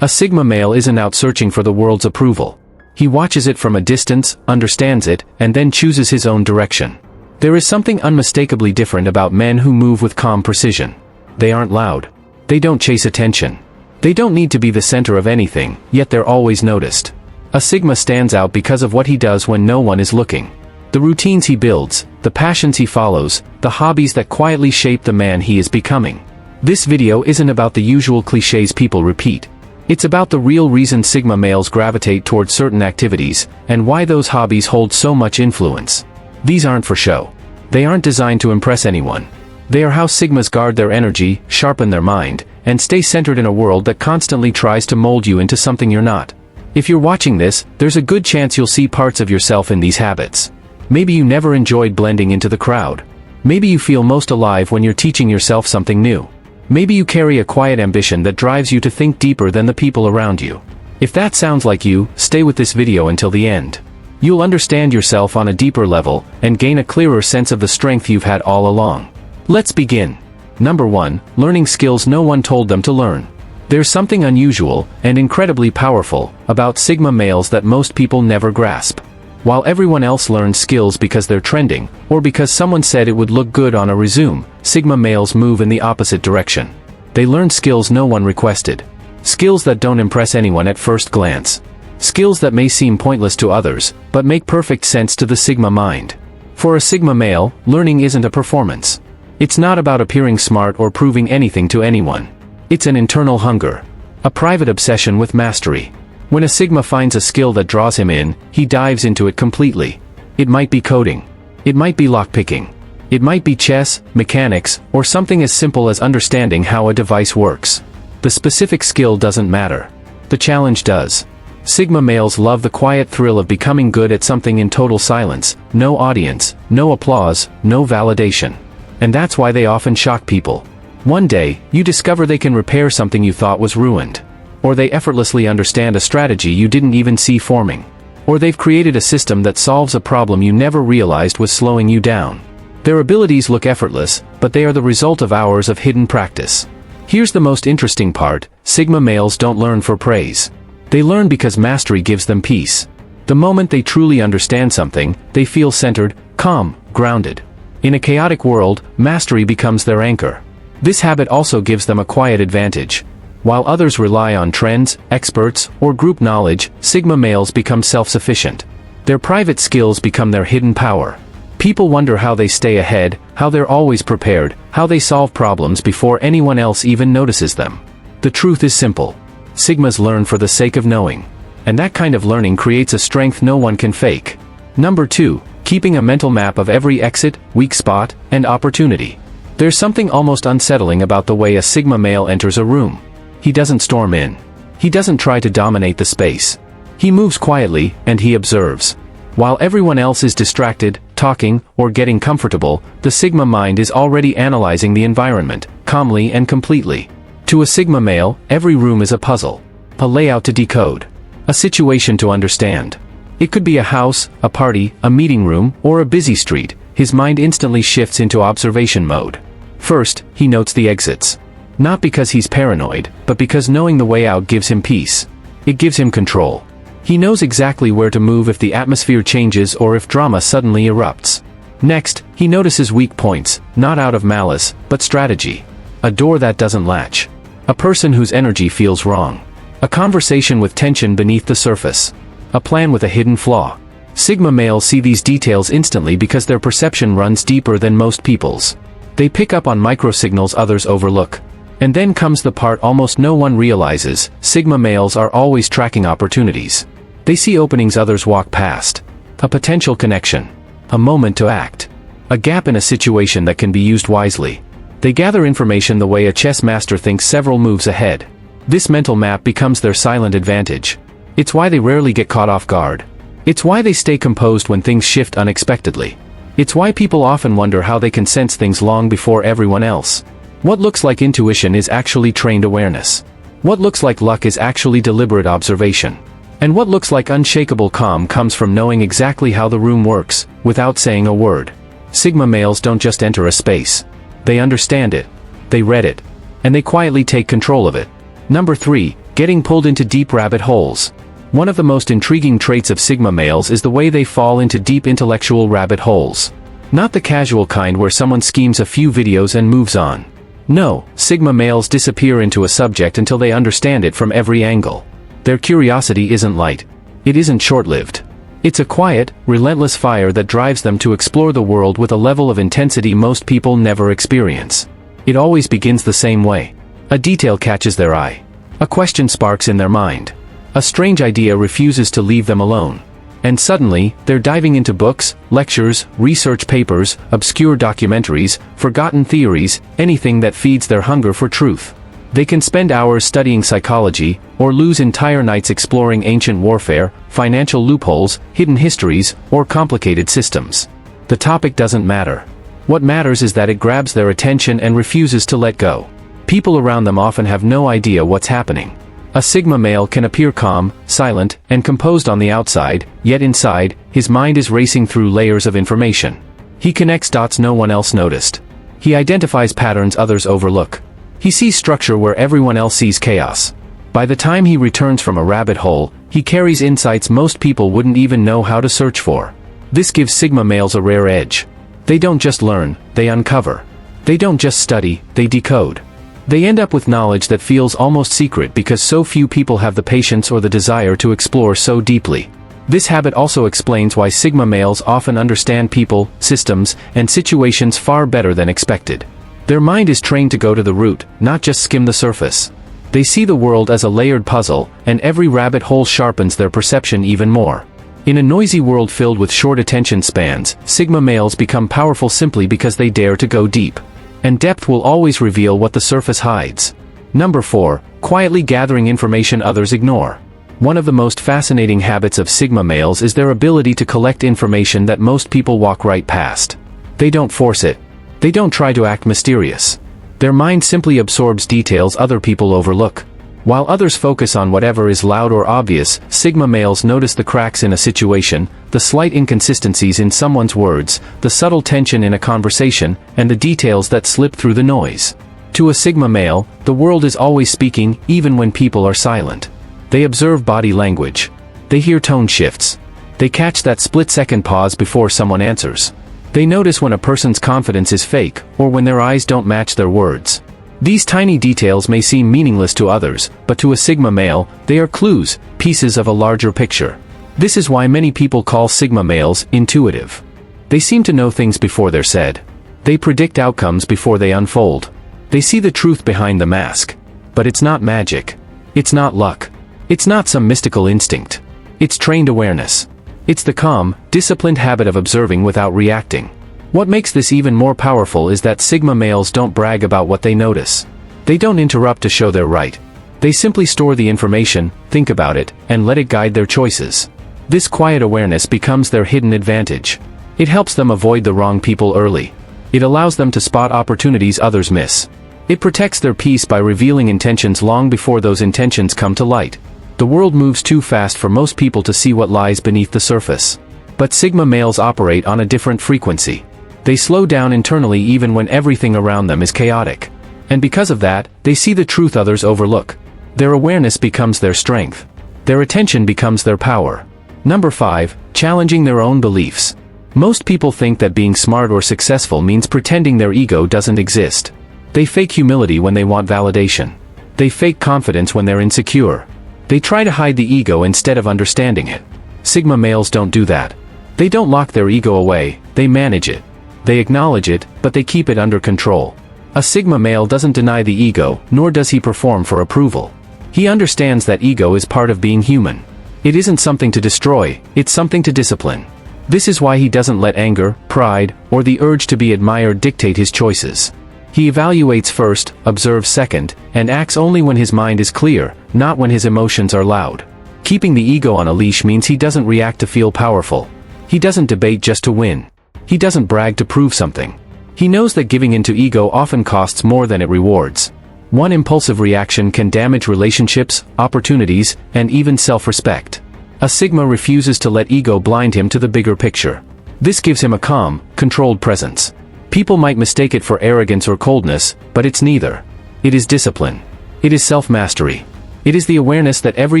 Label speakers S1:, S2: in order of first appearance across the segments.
S1: A Sigma male isn't out searching for the world's approval. He watches it from a distance, understands it, and then chooses his own direction. There is something unmistakably different about men who move with calm precision. They aren't loud. They don't chase attention. They don't need to be the center of anything, yet they're always noticed. A Sigma stands out because of what he does when no one is looking. The routines he builds, the passions he follows, the hobbies that quietly shape the man he is becoming. This video isn't about the usual cliches people repeat. It's about the real reason Sigma males gravitate towards certain activities, and why those hobbies hold so much influence. These aren't for show. They aren't designed to impress anyone. They are how Sigmas guard their energy, sharpen their mind, and stay centered in a world that constantly tries to mold you into something you're not. If you're watching this, there's a good chance you'll see parts of yourself in these habits. Maybe you never enjoyed blending into the crowd. Maybe you feel most alive when you're teaching yourself something new. Maybe you carry a quiet ambition that drives you to think deeper than the people around you. If that sounds like you, stay with this video until the end. You'll understand yourself on a deeper level, and gain a clearer sense of the strength you've had all along. Let's begin. Number 1. Learning skills no one told them to learn. There's something unusual, and incredibly powerful, about Sigma males that most people never grasp. While everyone else learns skills because they're trending, or because someone said it would look good on a resume, Sigma males move in the opposite direction. They learn skills no one requested. Skills that don't impress anyone at first glance. Skills that may seem pointless to others, but make perfect sense to the Sigma mind. For a Sigma male, learning isn't a performance. It's not about appearing smart or proving anything to anyone. It's an internal hunger. A private obsession with mastery. When a Sigma finds a skill that draws him in, he dives into it completely. It might be coding. It might be lockpicking. It might be chess, mechanics, or something as simple as understanding how a device works. The specific skill doesn't matter. The challenge does. Sigma males love the quiet thrill of becoming good at something in total silence, no audience, no applause, no validation. And that's why they often shock people. One day, you discover they can repair something you thought was ruined. Or they effortlessly understand a strategy you didn't even see forming. Or they've created a system that solves a problem you never realized was slowing you down. Their abilities look effortless, but they are the result of hours of hidden practice. Here's the most interesting part: Sigma males don't learn for praise. They learn because mastery gives them peace. The moment they truly understand something, they feel centered, calm, grounded. In a chaotic world, mastery becomes their anchor. This habit also gives them a quiet advantage. While others rely on trends, experts, or group knowledge, Sigma males become self-sufficient. Their private skills become their hidden power. People wonder how they stay ahead, how they're always prepared, how they solve problems before anyone else even notices them. The truth is simple. Sigmas learn for the sake of knowing. And that kind of learning creates a strength no one can fake. Number 2. Keeping a mental map of every exit, weak spot, and opportunity. There's something almost unsettling about the way a Sigma male enters a room. He doesn't storm in. He doesn't try to dominate the space. He moves quietly, and he observes. While everyone else is distracted, talking, or getting comfortable, the Sigma mind is already analyzing the environment, calmly and completely. To a Sigma male, every room is a puzzle. A layout to decode. A situation to understand. It could be a house, a party, a meeting room, or a busy street. His mind instantly shifts into observation mode. First, he notes the exits. Not because he's paranoid, but because knowing the way out gives him peace. It gives him control. He knows exactly where to move if the atmosphere changes or if drama suddenly erupts. Next, he notices weak points, not out of malice, but strategy. A door that doesn't latch. A person whose energy feels wrong. A conversation with tension beneath the surface. A plan with a hidden flaw. Sigma males see these details instantly because their perception runs deeper than most people's. They pick up on microsignals others overlook. And then comes the part almost no one realizes: Sigma males are always tracking opportunities. They see openings others walk past. A potential connection. A moment to act. A gap in a situation that can be used wisely. They gather information the way a chess master thinks several moves ahead. This mental map becomes their silent advantage. It's why they rarely get caught off guard. It's why they stay composed when things shift unexpectedly. It's why people often wonder how they can sense things long before everyone else. What looks like intuition is actually trained awareness. What looks like luck is actually deliberate observation. And what looks like unshakable calm comes from knowing exactly how the room works, without saying a word. Sigma males don't just enter a space. They understand it. They read it. And they quietly take control of it. Number 3. getting pulled into deep rabbit holes. One of the most intriguing traits of Sigma males is the way they fall into deep intellectual rabbit holes. Not the casual kind where someone schemes a few videos and moves on. No, Sigma males disappear into a subject until they understand it from every angle. Their curiosity isn't light. It isn't short-lived. It's a quiet, relentless fire that drives them to explore the world with a level of intensity most people never experience. It always begins the same way. A detail catches their eye. A question sparks in their mind. A strange idea refuses to leave them alone. And suddenly, they're diving into books, lectures, research papers, obscure documentaries, forgotten theories, anything that feeds their hunger for truth. They can spend hours studying psychology, or lose entire nights exploring ancient warfare, financial loopholes, hidden histories, or complicated systems. The topic doesn't matter. What matters is that it grabs their attention and refuses to let go. People around them often have no idea what's happening. A Sigma male can appear calm, silent, and composed on the outside, yet inside, his mind is racing through layers of information. He connects dots no one else noticed. He identifies patterns others overlook. He sees structure where everyone else sees chaos. By the time he returns from a rabbit hole, he carries insights most people wouldn't even know how to search for. This gives Sigma males a rare edge. They don't just learn, they uncover. They don't just study, they decode. They end up with knowledge that feels almost secret because so few people have the patience or the desire to explore so deeply. This habit also explains why Sigma males often understand people, systems, and situations far better than expected. Their mind is trained to go to the root, not just skim the surface. They see the world as a layered puzzle, and every rabbit hole sharpens their perception even more. In a noisy world filled with short attention spans, Sigma males become powerful simply because they dare to go deep. And depth will always reveal what the surface hides. Number 4, quietly gathering information others ignore. One of the most fascinating habits of Sigma males is their ability to collect information that most people walk right past. They don't force it. They don't try to act mysterious. Their mind simply absorbs details other people overlook. While others focus on whatever is loud or obvious, Sigma males notice the cracks in a situation, the slight inconsistencies in someone's words, the subtle tension in a conversation, and the details that slip through the noise. To a Sigma male, the world is always speaking, even when people are silent. They observe body language. They hear tone shifts. They catch that split-second pause before someone answers. They notice when a person's confidence is fake, or when their eyes don't match their words. These tiny details may seem meaningless to others, but to a Sigma male, they are clues, pieces of a larger picture. This is why many people call Sigma males intuitive. They seem to know things before they're said. They predict outcomes before they unfold. They see the truth behind the mask. But it's not magic. It's not luck. It's not some mystical instinct. It's trained awareness. It's the calm, disciplined habit of observing without reacting. What makes this even more powerful is that Sigma males don't brag about what they notice. They don't interrupt to show they're right. They simply store the information, think about it, and let it guide their choices. This quiet awareness becomes their hidden advantage. It helps them avoid the wrong people early. It allows them to spot opportunities others miss. It protects their peace by revealing intentions long before those intentions come to light. The world moves too fast for most people to see what lies beneath the surface. But Sigma males operate on a different frequency. They slow down internally even when everything around them is chaotic. And because of that, they see the truth others overlook. Their awareness becomes their strength. Their attention becomes their power. Number 5, challenging their own beliefs. Most people think that being smart or successful means pretending their ego doesn't exist. They fake humility when they want validation. They fake confidence when they're insecure. They try to hide the ego instead of understanding it. Sigma males don't do that. They don't lock their ego away, they manage it. They acknowledge it, but they keep it under control. A Sigma male doesn't deny the ego, nor does he perform for approval. He understands that ego is part of being human. It isn't something to destroy, it's something to discipline. This is why he doesn't let anger, pride, or the urge to be admired dictate his choices. He evaluates first, observes second, and acts only when his mind is clear, not when his emotions are loud. Keeping the ego on a leash means he doesn't react to feel powerful. He doesn't debate just to win. He doesn't brag to prove something. He knows that giving into ego often costs more than it rewards. One impulsive reaction can damage relationships, opportunities, and even self-respect. A Sigma refuses to let ego blind him to the bigger picture. This gives him a calm, controlled presence. People might mistake it for arrogance or coldness, but it's neither. It is discipline. It is self-mastery. It is the awareness that every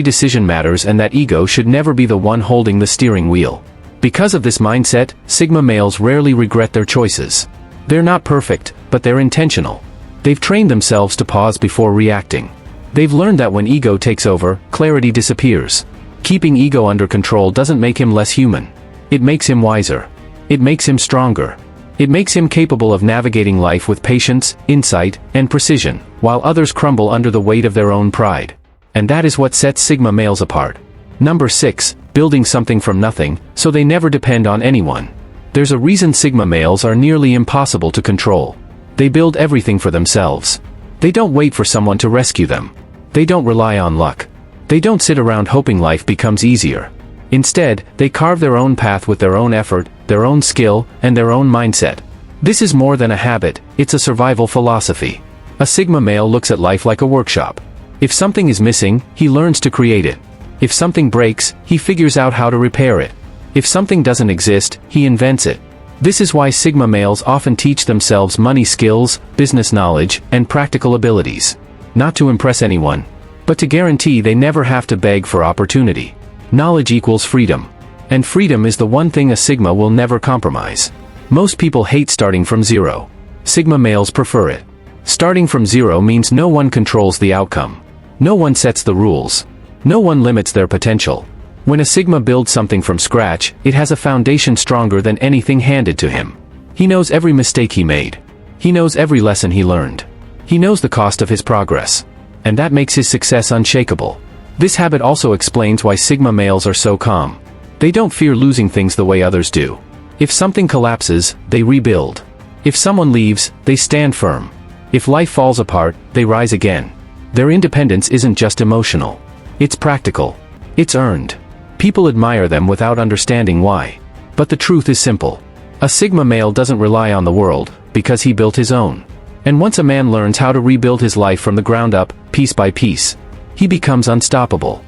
S1: decision matters and that ego should never be the one holding the steering wheel. Because of this mindset, Sigma males rarely regret their choices. They're not perfect, but they're intentional. They've trained themselves to pause before reacting. They've learned that when ego takes over, clarity disappears. Keeping ego under control doesn't make him less human. It makes him wiser. It makes him stronger. It makes him capable of navigating life with patience, insight, and precision, while others crumble under the weight of their own pride. And that is what sets Sigma males apart. Number 6, building something from nothing, so they never depend on anyone. There's a reason Sigma males are nearly impossible to control. They build everything for themselves. They don't wait for someone to rescue them. They don't rely on luck. They don't sit around hoping life becomes easier. Instead, they carve their own path with their own effort, their own skill, and their own mindset. This is more than a habit, it's a survival philosophy. A Sigma male looks at life like a workshop. If something is missing, he learns to create it. If something breaks, he figures out how to repair it. If something doesn't exist, he invents it. This is why Sigma males often teach themselves money skills, business knowledge, and practical abilities. Not to impress anyone, but to guarantee they never have to beg for opportunity. Knowledge equals freedom. And freedom is the one thing a Sigma will never compromise. Most people hate starting from zero. Sigma males prefer it. Starting from zero means no one controls the outcome. No one sets the rules. No one limits their potential. When a Sigma builds something from scratch, it has a foundation stronger than anything handed to him. He knows every mistake he made. He knows every lesson he learned. He knows the cost of his progress. And that makes his success unshakable. This habit also explains why Sigma males are so calm. They don't fear losing things the way others do. If something collapses, they rebuild. If someone leaves, they stand firm. If life falls apart, they rise again. Their independence isn't just emotional. It's practical. It's earned. People admire them without understanding why. But the truth is simple. A Sigma male doesn't rely on the world, because he built his own. And once a man learns how to rebuild his life from the ground up, piece by piece, he becomes unstoppable.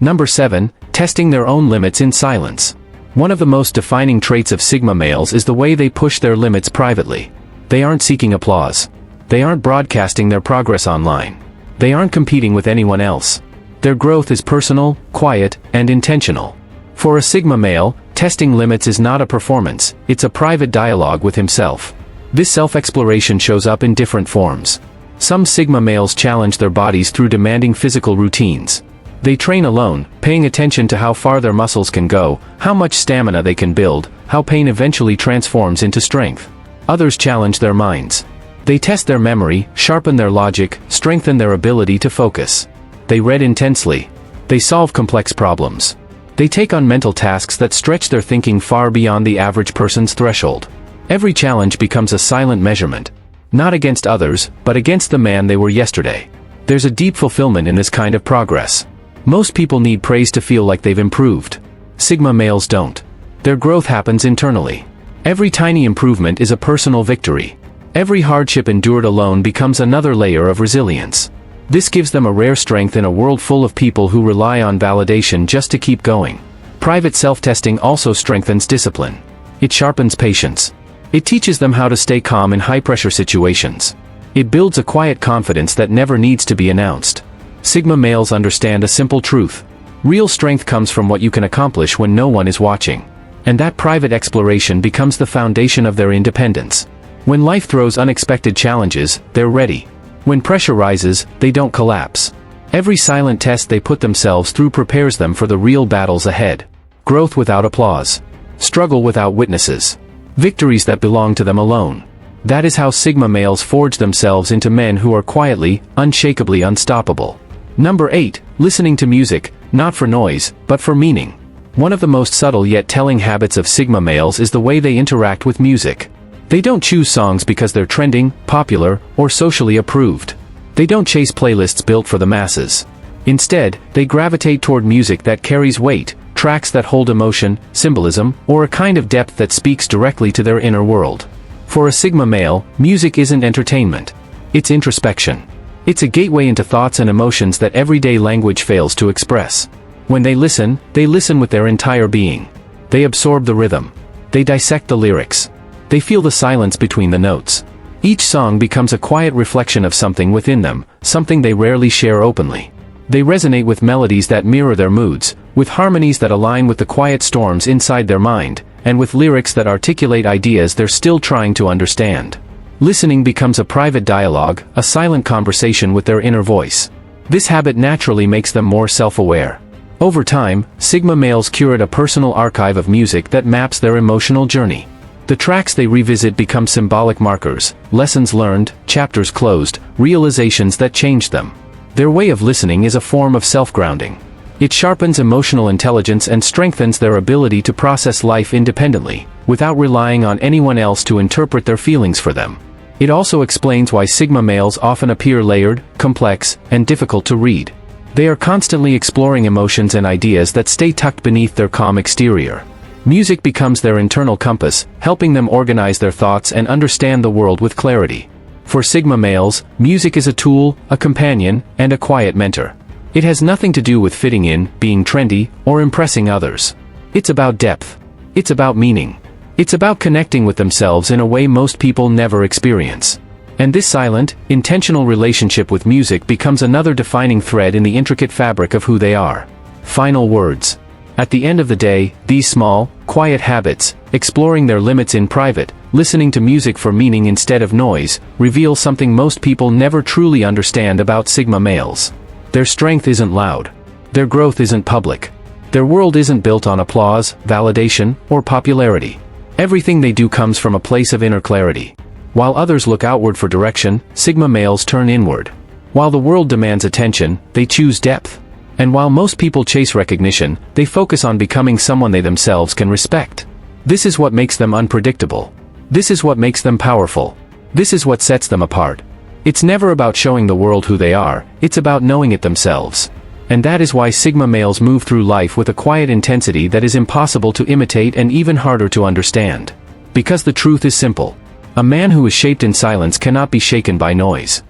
S1: Number 7, testing their own limits in silence. One of the most defining traits of Sigma males is the way they push their limits privately. They aren't seeking applause. They aren't broadcasting their progress online. They aren't competing with anyone else. Their growth is personal, quiet, and intentional. For a Sigma male, testing limits is not a performance, it's a private dialogue with himself. This self-exploration shows up in different forms. Some Sigma males challenge their bodies through demanding physical routines. They train alone, paying attention to how far their muscles can go, how much stamina they can build, how pain eventually transforms into strength. Others challenge their minds. They test their memory, sharpen their logic, strengthen their ability to focus. They read intensely. They solve complex problems. They take on mental tasks that stretch their thinking far beyond the average person's threshold. Every challenge becomes a silent measurement. Not against others, but against the man they were yesterday. There's a deep fulfillment in this kind of progress. Most people need praise to feel like they've improved. Sigma males don't. Their growth happens internally. Every tiny improvement is a personal victory. Every hardship endured alone becomes another layer of resilience. This gives them a rare strength in a world full of people who rely on validation just to keep going. Private self-testing also strengthens discipline. It sharpens patience. It teaches them how to stay calm in high-pressure situations. It builds a quiet confidence that never needs to be announced. Sigma males understand a simple truth. Real strength comes from what you can accomplish when no one is watching. And that private exploration becomes the foundation of their independence. When life throws unexpected challenges, they're ready. When pressure rises, they don't collapse. Every silent test they put themselves through prepares them for the real battles ahead. Growth without applause. Struggle without witnesses. Victories that belong to them alone. That is how Sigma males forge themselves into men who are quietly, unshakably unstoppable. Number 8, listening to music, not for noise, but for meaning. One of the most subtle yet telling habits of Sigma males is the way they interact with music. They don't choose songs because they're trending, popular, or socially approved. They don't chase playlists built for the masses. Instead, they gravitate toward music that carries weight, tracks that hold emotion, symbolism, or a kind of depth that speaks directly to their inner world. For a Sigma male, music isn't entertainment. It's introspection. It's a gateway into thoughts and emotions that everyday language fails to express. When they listen with their entire being. They absorb the rhythm. They dissect the lyrics. They feel the silence between the notes. Each song becomes a quiet reflection of something within them, something they rarely share openly. They resonate with melodies that mirror their moods, with harmonies that align with the quiet storms inside their mind, and with lyrics that articulate ideas they're still trying to understand. Listening becomes a private dialogue, a silent conversation with their inner voice. This habit naturally makes them more self-aware. Over time, Sigma males curate a personal archive of music that maps their emotional journey. The tracks they revisit become symbolic markers, lessons learned, chapters closed, realizations that changed them. Their way of listening is a form of self-grounding. It sharpens emotional intelligence and strengthens their ability to process life independently, without relying on anyone else to interpret their feelings for them. It also explains why Sigma males often appear layered, complex, and difficult to read. They are constantly exploring emotions and ideas that stay tucked beneath their calm exterior. Music becomes their internal compass, helping them organize their thoughts and understand the world with clarity. For Sigma males, music is a tool, a companion, and a quiet mentor. It has nothing to do with fitting in, being trendy, or impressing others. It's about depth. It's about meaning. It's about connecting with themselves in a way most people never experience. And this silent, intentional relationship with music becomes another defining thread in the intricate fabric of who they are. Final words. At the end of the day, these small, quiet habits, exploring their limits in private, listening to music for meaning instead of noise, reveal something most people never truly understand about Sigma males. Their strength isn't loud. Their growth isn't public. Their world isn't built on applause, validation, or popularity. Everything they do comes from a place of inner clarity. While others look outward for direction, Sigma males turn inward. While the world demands attention, they choose depth. And while most people chase recognition, they focus on becoming someone they themselves can respect. This is what makes them unpredictable. This is what makes them powerful. This is what sets them apart. It's never about showing the world who they are, it's about knowing it themselves. And that is why Sigma males move through life with a quiet intensity that is impossible to imitate and even harder to understand. Because the truth is simple. A man who is shaped in silence cannot be shaken by noise.